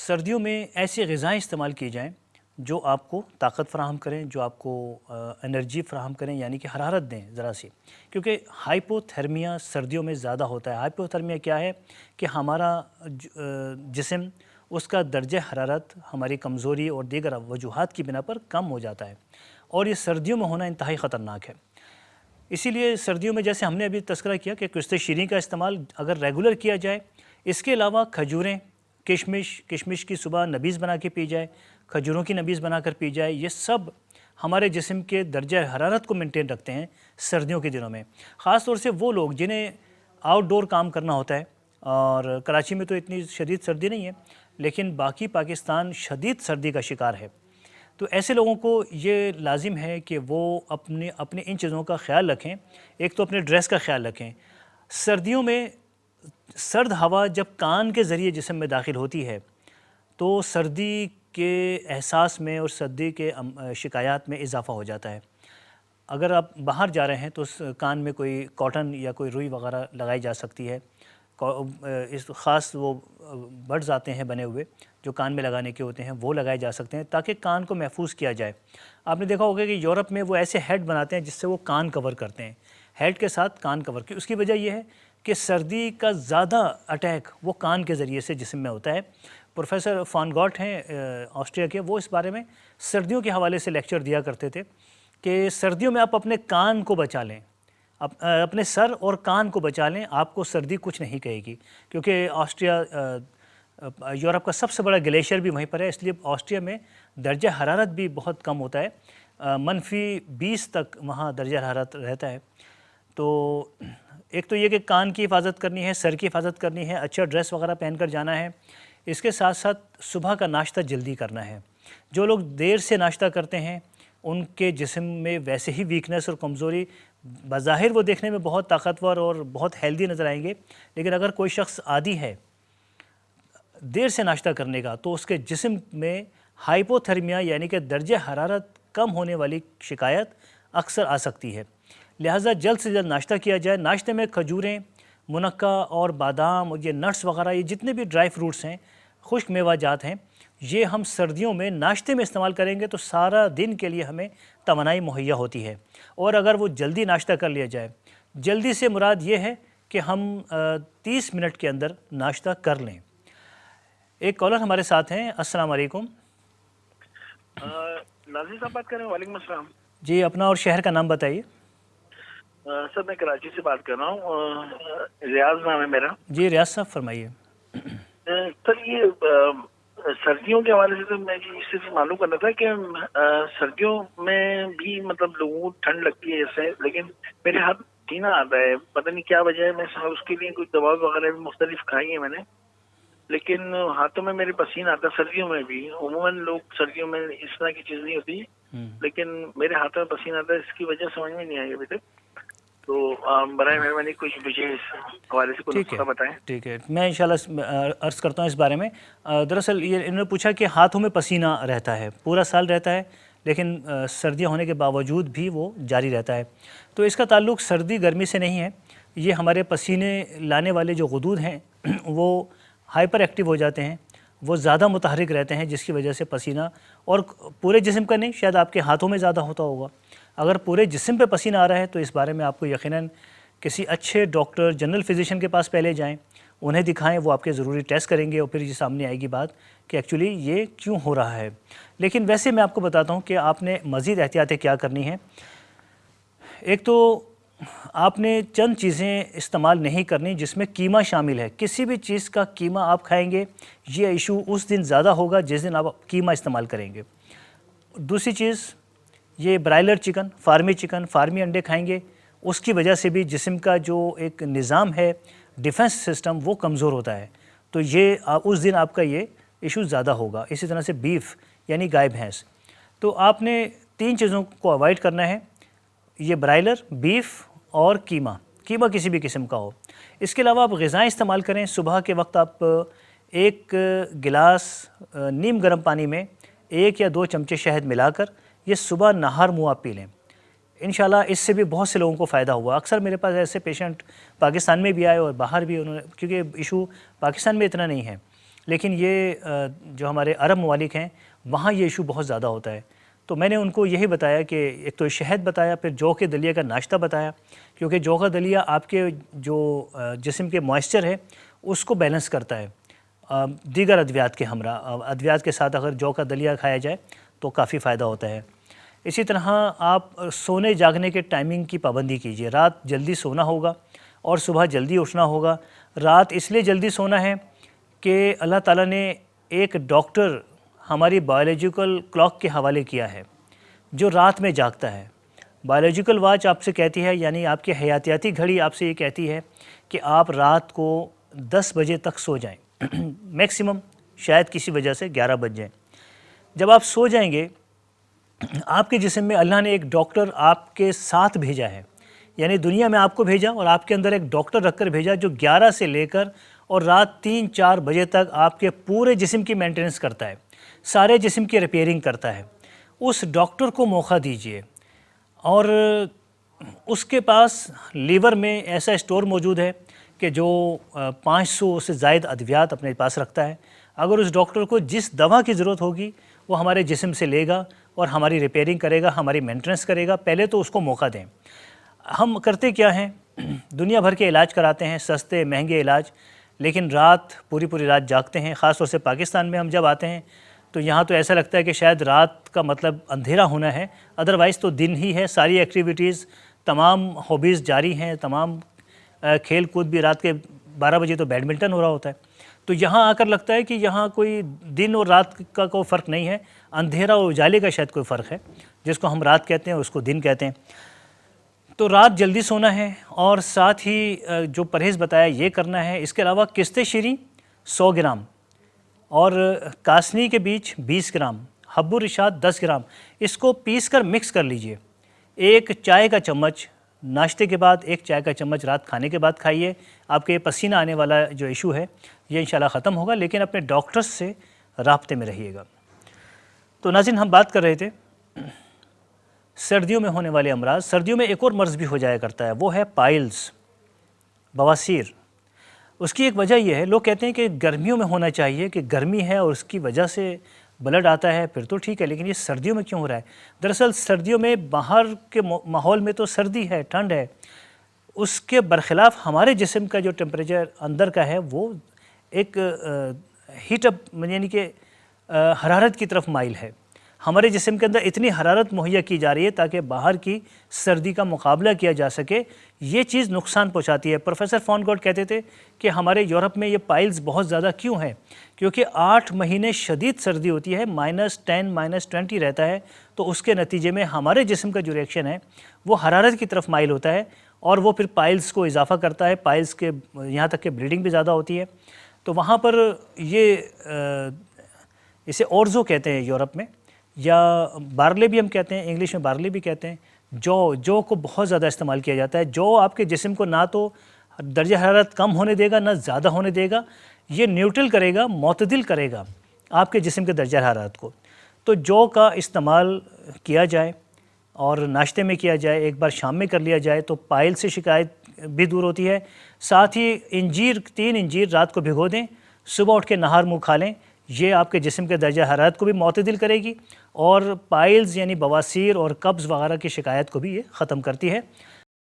سردیوں میں ایسی غذائیں استعمال کی جائیں جو آپ کو طاقت فراہم کریں، جو آپ کو انرجی فراہم کریں، یعنی کہ حرارت دیں ذرا سی، کیونکہ ہائپوتھرمیا سردیوں میں زیادہ ہوتا ہے۔ ہائپوتھرمیا کیا ہے کہ ہمارا جسم، اس کا درجہ حرارت ہماری کمزوری اور دیگر وجوہات کی بنا پر کم ہو جاتا ہے، اور یہ سردیوں میں ہونا انتہائی خطرناک ہے۔ اسی لیے سردیوں میں جیسے ہم نے ابھی تذکرہ کیا کہ کشت شیریں کا استعمال اگر ریگولر کیا جائے، اس کے علاوہ کھجوریں، کشمش کی صبح نبیذ بنا کے پی جائے، کھجوروں کی نبیذ بنا کر پی جائے، یہ سب ہمارے جسم کے درجہ حرارت کو مینٹین رکھتے ہیں سردیوں کے دنوں میں۔ خاص طور سے وہ لوگ جنہیں آؤٹ ڈور کام کرنا ہوتا ہے، اور کراچی میں تو اتنی شدید سردی نہیں ہے، لیکن باقی پاکستان شدید سردی کا شکار ہے، تو ایسے لوگوں کو یہ لازم ہے کہ وہ اپنے ان چیزوں کا خیال رکھیں۔ ایک تو اپنے ڈریس کا خیال رکھیں۔ سردیوں میں سرد ہوا جب کان کے ذریعے جسم میں داخل ہوتی ہے تو سردی کے احساس میں اور سردی کے شکایات میں اضافہ ہو جاتا ہے۔ اگر آپ باہر جا رہے ہیں تو کان میں کوئی کاٹن یا کوئی روئی وغیرہ لگائی جا سکتی ہے، اس خاص وہ بڈز آتے ہیں بنے ہوئے جو کان میں لگانے کے ہوتے ہیں، وہ لگائے جا سکتے ہیں تاکہ کان کو محفوظ کیا جائے۔ آپ نے دیکھا ہوگا کہ یورپ میں وہ ایسے ہیڈ بناتے ہیں جس سے وہ کان کور کرتے ہیں، ہیڈ کے ساتھ کان کور کی۔ اس کی وجہ یہ ہے کہ سردی کا زیادہ اٹیک وہ کان کے ذریعے سے جسم میں ہوتا ہے۔ پروفیسر فان گاٹ ہیں آسٹریا کے، وہ اس بارے میں سردیوں کے حوالے سے لیکچر دیا کرتے تھے کہ سردیوں میں آپ اپنے کان کو بچا لیں، اپنے سر اور کان کو بچا لیں، آپ کو سردی کچھ نہیں کہے گی، کیونکہ آسٹریا یورپ کا سب سے بڑا گلیشیئر بھی وہیں پر ہے، اس لیے آسٹریا میں درجہ حرارت بھی بہت کم ہوتا ہے، -20 تک وہاں درجہ حرارت رہتا ہے۔ تو ایک تو یہ کہ کان کی حفاظت کرنی ہے، سر کی حفاظت کرنی ہے، اچھا ڈریس وغیرہ پہن کر جانا ہے۔ اس کے ساتھ ساتھ صبح کا ناشتہ جلدی کرنا ہے۔ جو لوگ دیر سے ناشتہ کرتے ہیں ان کے جسم میں ویسے ہی ویکنس اور کمزوری، بظاہر وہ دیکھنے میں بہت طاقتور اور بہت ہیلدی نظر آئیں گے، لیکن اگر کوئی شخص عادی ہے دیر سے ناشتہ کرنے کا تو اس کے جسم میں ہائپوتھرمیا یعنی کہ درجہ حرارت کم ہونے والی شکایت اکثر آ سکتی ہے۔ لہٰذا جلد سے جلد ناشتہ کیا جائے۔ ناشتے میں کھجوریں، منقع اور بادام اور یہ نٹس وغیرہ، یہ جتنے بھی ڈرائی فروٹس ہیں، خشک میوہ جات ہیں، یہ ہم سردیوں میں ناشتے میں استعمال کریں گے تو سارا دن کے لیے ہمیں توانائی مہیا ہوتی ہے۔ اور اگر وہ جلدی ناشتہ کر لیا جائے، جلدی سے مراد یہ ہے کہ ہم 30 منٹ کے اندر ناشتہ کر لیں۔ ایک کالر ہمارے ساتھ ہیں۔ السلام علیکم۔ ناظر صاحب بات کر رہے ہیں؟ وعلیکم السلام جی، اپنا اور شہر کا نام بتائیے۔ سر میں کراچی سے بات کر رہا ہوں، ریاض نام ہے میرا۔ جی ریاض صاحب فرمائیے۔ سر یہ سردیوں کے حوالے سے تو میں اس سے معلوم کرنا تھا کہ سردیوں میں بھی مطلب لوگوں کو ٹھنڈ لگتی ہے جیسے، لیکن میرے ہاتھ پسینہ آتا ہے، پتہ نہیں کیا وجہ ہے۔ میں اس کے لیے کچھ دوا وغیرہ بھی مختلف کھائی ہیں میں نے، لیکن ہاتھوں میں میرے پسینہ آتا ہے سردیوں میں بھی۔ عموماً لوگ سردیوں میں اس طرح کی چیز نہیں ہوتی، لیکن میرے ہاتھوں میں پسینہ آتا ہے، اس کی وجہ سمجھ میں نہیں آئی ابھی تک۔ تو برائے مہربانی کچھ مجھے اس حوالے سے کچھ نسخہ بتائیں۔ ٹھیک ہے، میں انشاءاللہ عرض کرتا ہوں اس بارے میں۔ دراصل یہ انہوں نے پوچھا کہ ہاتھوں میں پسینہ رہتا ہے، پورا سال رہتا ہے، لیکن سردیاں ہونے کے باوجود بھی وہ جاری رہتا ہے۔ تو اس کا تعلق سردی گرمی سے نہیں ہے، یہ ہمارے پسینے لانے والے جو غدود ہیں وہ ہائپر ایکٹیو ہو جاتے ہیں، وہ زیادہ متحرک رہتے ہیں، جس کی وجہ سے پسینہ، اور پورے جسم کا نہیں، شاید آپ کے ہاتھوں میں زیادہ ہوتا ہوگا۔ اگر پورے جسم پہ پسینہ آ رہا ہے تو اس بارے میں آپ کو یقیناً کسی اچھے ڈاکٹر، جنرل فزیشین کے پاس پہلے جائیں، انہیں دکھائیں، وہ آپ کے ضروری ٹیسٹ کریں گے اور پھر یہ سامنے آئے گی بات کہ ایکچولی یہ کیوں ہو رہا ہے۔ لیکن ویسے میں آپ کو بتاتا ہوں کہ آپ نے مزید احتیاطیں کیا کرنی ہیں۔ ایک تو آپ نے چند چیزیں استعمال نہیں کرنی جس میں قیمہ شامل ہے۔ کسی بھی چیز کا قیمہ آپ کھائیں گے، یہ ایشو اس دن زیادہ ہوگا جس دن آپ قیمہ استعمال کریں گے۔ دوسری چیز، یہ برائلر چکن، فارمی انڈے کھائیں گے، اس کی وجہ سے بھی جسم کا جو ایک نظام ہے، ڈیفنس سسٹم، وہ کمزور ہوتا ہے، تو یہ اس دن آپ کا یہ ایشو زیادہ ہوگا۔ اسی طرح سے بیف یعنی گائے بھینس، تو آپ نے 3 چیزوں کو اوائڈ کرنا ہے، یہ برائلر، بیف اور قیمہ کسی بھی قسم کا ہو۔ اس کے علاوہ آپ غذائیں استعمال کریں۔ صبح کے وقت آپ 1 گلاس نیم گرم پانی میں 1 یا 2 چمچے شہد ملا کر یہ صبح نہار منہ آپ پی لیں۔ انشاءاللہ اس سے بھی بہت سے لوگوں کو فائدہ ہوا۔ اکثر میرے پاس ایسے پیشنٹ پاکستان میں بھی آئے اور باہر بھی، انہوں نے، کیونکہ ایشو پاکستان میں اتنا نہیں ہے لیکن یہ جو ہمارے عرب ممالک ہیں وہاں یہ ایشو بہت زیادہ ہوتا ہے. تو میں نے ان کو یہی بتایا کہ ایک تو شہد بتایا، پھر جو کے دلیہ کا ناشتہ بتایا، کیونکہ جو کا دلیہ آپ کے جو جسم کے موئسچر ہے اس کو بیلنس کرتا ہے دیگر ادویات کے ہمراہ. ادویات کے ساتھ اگر جو کا دلیہ کھایا جائے تو کافی فائدہ ہوتا ہے. اسی طرح آپ سونے جاگنے کے ٹائمنگ کی پابندی کیجیے. رات جلدی سونا ہوگا اور صبح جلدی اٹھنا ہوگا. رات اس لیے جلدی سونا ہے کہ اللہ تعالیٰ نے ایک ڈاکٹر ہماری بایولوجیکل کلاک کے حوالے کیا ہے جو رات میں جاگتا ہے. بایولوجیکل واچ آپ سے کہتی ہے، یعنی آپ کی حیاتیاتی گھڑی آپ سے یہ کہتی ہے کہ آپ رات کو 10 بجے تک سو جائیں میکسیمم، شاید کسی وجہ سے 11 بج جائیں. جب آپ سو جائیں گے آپ کے جسم میں اللہ نے ایک ڈاکٹر آپ کے ساتھ بھیجا ہے، یعنی دنیا میں آپ کو بھیجا اور آپ کے اندر ایک ڈاکٹر رکھ کر بھیجا جو 11 سے لے کر اور رات 3-4 بجے تک آپ کے پورے جسم کی مینٹیننس کرتا ہے، سارے جسم کی ریپیئرنگ کرتا ہے. اس ڈاکٹر کو موقع دیجئے. اور اس کے پاس لیور میں ایسا اسٹور موجود ہے کہ جو 500 سے زائد ادویات اپنے پاس رکھتا ہے. اگر اس ڈاکٹر کو جس دوا کی ضرورت ہوگی وہ ہمارے جسم سے لے گا اور ہماری ریپیئرنگ کرے گا، ہماری مینٹیننس کرے گا. پہلے تو اس کو موقع دیں. ہم کرتے کیا ہیں، دنیا بھر کے علاج کراتے ہیں، سستے مہنگے علاج، لیکن رات پوری رات جاگتے ہیں. خاص طور سے پاکستان میں ہم جب آتے ہیں تو یہاں تو ایسا لگتا ہے کہ شاید رات کا مطلب اندھیرا ہونا ہے، ادروائز تو دن ہی ہے. ساری ایکٹیویٹیز، تمام ہابیز جاری ہیں، تمام کھیل کود بھی. رات کے 12 بجے تو بیڈمنٹن ہو رہا ہوتا ہے. تو یہاں آ کر لگتا ہے کہ یہاں کوئی دن اور رات کا کوئی فرق نہیں ہے، اندھیرا اور اجالے کا شاید کوئی فرق ہے. جس کو ہم رات کہتے ہیں اس کو دن کہتے ہیں. تو رات جلدی سونا ہے اور ساتھ ہی جو پرہیز بتایا یہ کرنا ہے. اس کے علاوہ قسط شیریں 100 گرام اور کاسنی کے بیج 20 گرام، حب الرشاد 10 گرام، اس کو پیس کر مکس کر لیجئے. ایک چائے کا چمچ ناشتے کے بعد، ایک چائے کا چمچ رات کھانے کے بعد کھائیے. آپ کے پسینہ آنے والا جو ایشو ہے یہ انشاءاللہ ختم ہوگا، لیکن اپنے ڈاکٹر سے رابطے میں رہیے گا. تو ناظرین، ہم بات کر رہے تھے سردیوں میں ہونے والے امراض. سردیوں میں ایک اور مرض بھی ہو جایا کرتا ہے، وہ ہے پائلز، بواسیر. اس کی ایک وجہ یہ ہے، لوگ کہتے ہیں کہ گرمیوں میں ہونا چاہیے کہ گرمی ہے اور اس کی وجہ سے بلڈ آتا ہے، پھر تو ٹھیک ہے، لیکن یہ سردیوں میں کیوں ہو رہا ہے؟ دراصل سردیوں میں باہر کے ماحول میں تو سردی ہے، ٹھنڈ ہے، اس کے برخلاف ہمارے جسم کا جو ٹیمپریچر اندر کا ہے وہ ایک ہیٹ اپ، یعنی کہ حرارت کی طرف مائل ہے. ہمارے جسم کے اندر اتنی حرارت مہیا کی جا رہی ہے تاکہ باہر کی سردی کا مقابلہ کیا جا سکے. یہ چیز نقصان پہنچاتی ہے. پروفیسر فون گوڈ کہتے تھے کہ ہمارے یورپ میں یہ پائلز بہت زیادہ کیوں ہیں؟ کیونکہ 8 مہینے شدید سردی ہوتی ہے، -10 -20 رہتا ہے. تو اس کے نتیجے میں ہمارے جسم کا جو ریئیکشن ہے وہ حرارت کی طرف مائل ہوتا ہے اور وہ پھر پائلز کو اضافہ کرتا ہے. پائلز کے یہاں تک کہ بلیڈنگ بھی زیادہ ہوتی ہے. تو وہاں پر یہ اسے اورزو کہتے ہیں یورپ میں، یا بارلے بھی ہم کہتے ہیں، انگلش میں بارلے بھی کہتے ہیں. جو کو بہت زیادہ استعمال کیا جاتا ہے. جو آپ کے جسم کو نہ تو درجہ حرارت کم ہونے دے گا نہ زیادہ ہونے دے گا، یہ نیوٹرل کرے گا، معتدل کرے گا آپ کے جسم کے درجہ حرارت کو. تو جو کا استعمال کیا جائے اور ناشتے میں کیا جائے، ایک بار شام میں کر لیا جائے تو پائل سے شکایت بھی دور ہوتی ہے. ساتھ ہی انجیر، 3 انجیر رات کو بھگو دیں، صبح اٹھ کے نہار منہ کھا لیں. یہ آپ کے جسم کے درجہ حرارت کو بھی معتدل کرے گی اور پائلز یعنی بواسیر اور قبض وغیرہ کی شکایت کو بھی یہ ختم کرتی ہے.